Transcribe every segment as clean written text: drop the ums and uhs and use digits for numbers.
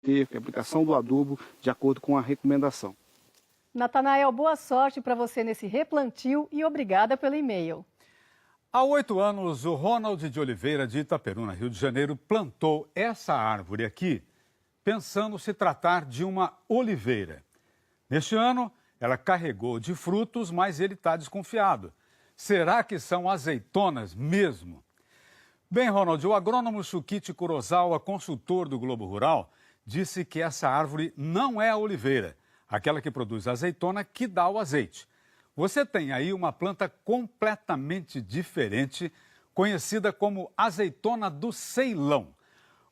esterco, a aplicação do adubo, de acordo com a recomendação. Natanael, boa sorte para você nesse replantio e obrigada pelo e-mail. Há 8 anos, o Ronald de Oliveira, de Itaperuna, Rio de Janeiro, plantou essa árvore aqui, pensando se tratar de uma oliveira. Neste ano, ela carregou de frutos, mas ele está desconfiado. Será que são azeitonas mesmo? Bem, Ronald, o agrônomo Shukichi Kurosawa, consultor do Globo Rural, disse que essa árvore não é a oliveira, aquela que produz azeitona que dá o azeite. Você tem aí uma planta completamente diferente, conhecida como azeitona do Ceilão.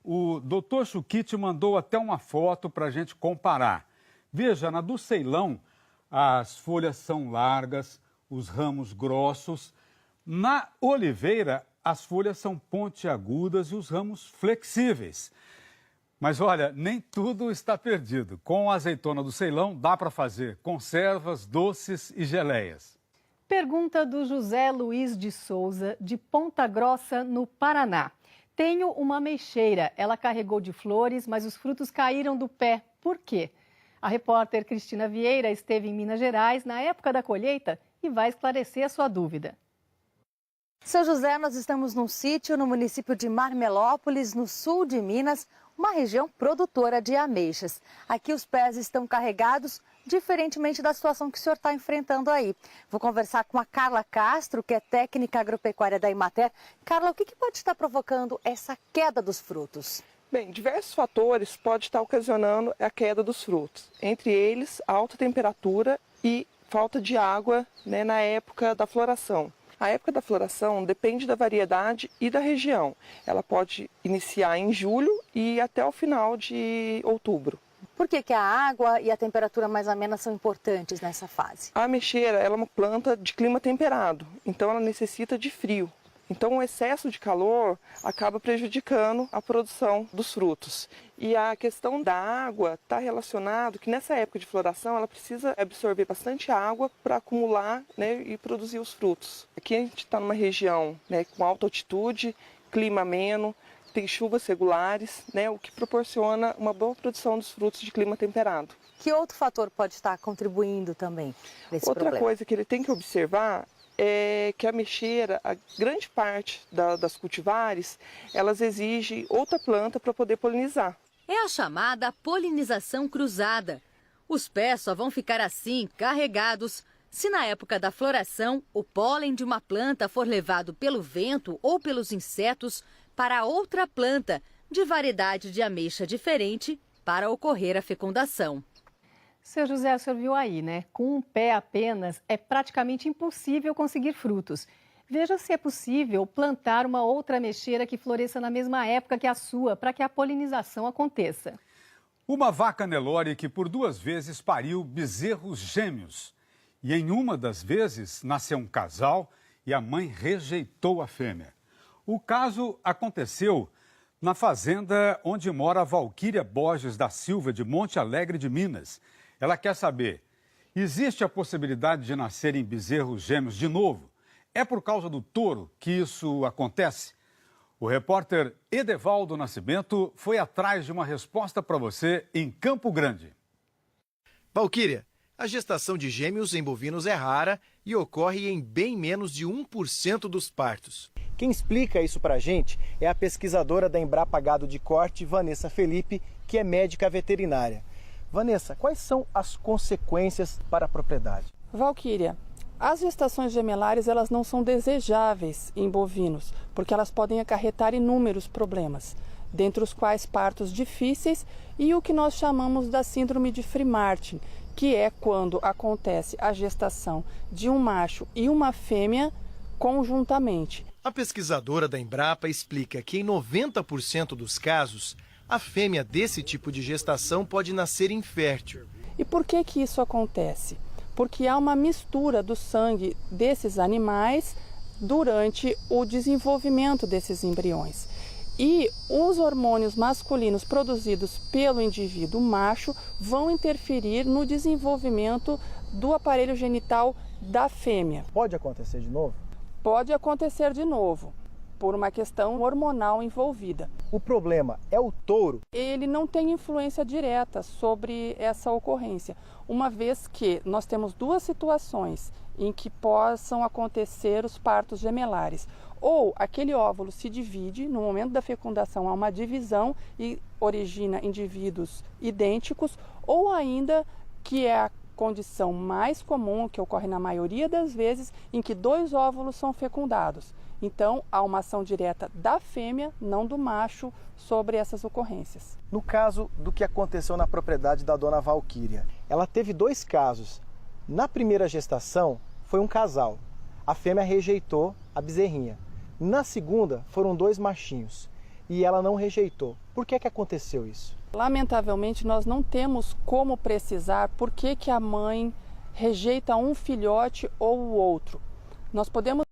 O Dr. Shukichi mandou até uma foto para a gente comparar. Veja, na do Ceilão, as folhas são largas, os ramos grossos. Na oliveira, as folhas são pontiagudas e os ramos flexíveis. Mas olha, nem tudo está perdido. Com a azeitona do Ceilão, dá para fazer conservas, doces e geleias. Pergunta do José Luiz de Souza, de Ponta Grossa, no Paraná. Tenho uma ameixeira. Ela carregou de flores, mas os frutos caíram do pé. Por quê? A repórter Cristina Vieira esteve em Minas Gerais na época da colheita e vai esclarecer a sua dúvida. Seu José, nós estamos num sítio no município de Marmelópolis, no sul de Minas, uma região produtora de ameixas. Aqui os pés estão carregados, diferentemente da situação que o senhor está enfrentando aí. Vou conversar com a Carla Castro, que é técnica agropecuária da Emater. Carla, o que pode estar provocando essa queda dos frutos? Bem, diversos fatores podem estar ocasionando a queda dos frutos. Entre eles, alta temperatura e falta de água, na época da floração. A época da floração depende da variedade e da região. Ela pode iniciar em julho e até o final de outubro. Por que a água e a temperatura mais amena são importantes nessa fase? A ameixeira ela é uma planta de clima temperado, então ela necessita de frio. Então o excesso de calor acaba prejudicando a produção dos frutos. E a questão da água está relacionado que nessa época de floração ela precisa absorver bastante água para acumular, e produzir os frutos. Aqui a gente está numa região, com alta altitude, clima ameno, tem chuvas regulares, o que proporciona uma boa produção dos frutos de clima temperado. Que outro fator pode estar contribuindo também nesse problema? Outra coisa que ele tem que observar é que a ameixeira, a grande parte das cultivares, elas exigem outra planta para poder polinizar. É a chamada polinização cruzada. Os pés só vão ficar assim, carregados, se na época da floração o pólen de uma planta for levado pelo vento ou pelos insetos para outra planta de variedade de ameixa diferente para ocorrer a fecundação. Seu José, o senhor viu aí, né? Com um pé apenas é praticamente impossível conseguir frutos. Veja se é possível plantar uma outra ameixeira que floresça na mesma época que a sua, para que a polinização aconteça. Uma vaca Nelore que por 2 vezes pariu bezerros gêmeos. E em uma das vezes nasceu um casal e a mãe rejeitou a fêmea. O caso aconteceu na fazenda onde mora a Valquíria Borges da Silva, de Monte Alegre de Minas. Ela quer saber, existe a possibilidade de nascerem bezerros gêmeos de novo? É por causa do touro que isso acontece? O repórter Edevaldo Nascimento foi atrás de uma resposta para você em Campo Grande. Valquíria, a gestação de gêmeos em bovinos é rara e ocorre em bem menos de 1% dos partos. Quem explica isso para a gente é a pesquisadora da Embrapa Gado de Corte, Vanessa Felipe, que é médica veterinária. Vanessa, quais são as consequências para a propriedade? Valquíria, as gestações gemelares elas não são desejáveis em bovinos, porque elas podem acarretar inúmeros problemas, dentre os quais partos difíceis e o que nós chamamos da síndrome de Free-Martin, que é quando acontece a gestação de um macho e uma fêmea conjuntamente. A pesquisadora da Embrapa explica que em 90% dos casos, a fêmea desse tipo de gestação pode nascer infértil. E por que isso acontece? Porque há uma mistura do sangue desses animais durante o desenvolvimento desses embriões. E os hormônios masculinos produzidos pelo indivíduo macho vão interferir no desenvolvimento do aparelho genital da fêmea. Pode acontecer de novo? Pode acontecer de novo, por uma questão hormonal envolvida. O problema é o touro? Ele não tem influência direta sobre essa ocorrência, uma vez que nós temos duas situações em que possam acontecer os partos gemelares. Ou aquele óvulo se divide, no momento da fecundação há uma divisão e origina indivíduos idênticos, ou ainda, que é a condição mais comum, que ocorre na maioria das vezes, em que 2 óvulos são fecundados. Então, há uma ação direta da fêmea, não do macho, sobre essas ocorrências. No caso do que aconteceu na propriedade da dona Valquíria, ela teve 2 casos. Na primeira gestação, foi um casal. A fêmea rejeitou a bezerrinha. Na segunda, foram 2 machinhos. E ela não rejeitou. Por que aconteceu isso? Lamentavelmente, nós não temos como precisar por que a mãe rejeita um filhote ou o outro. Nós podemos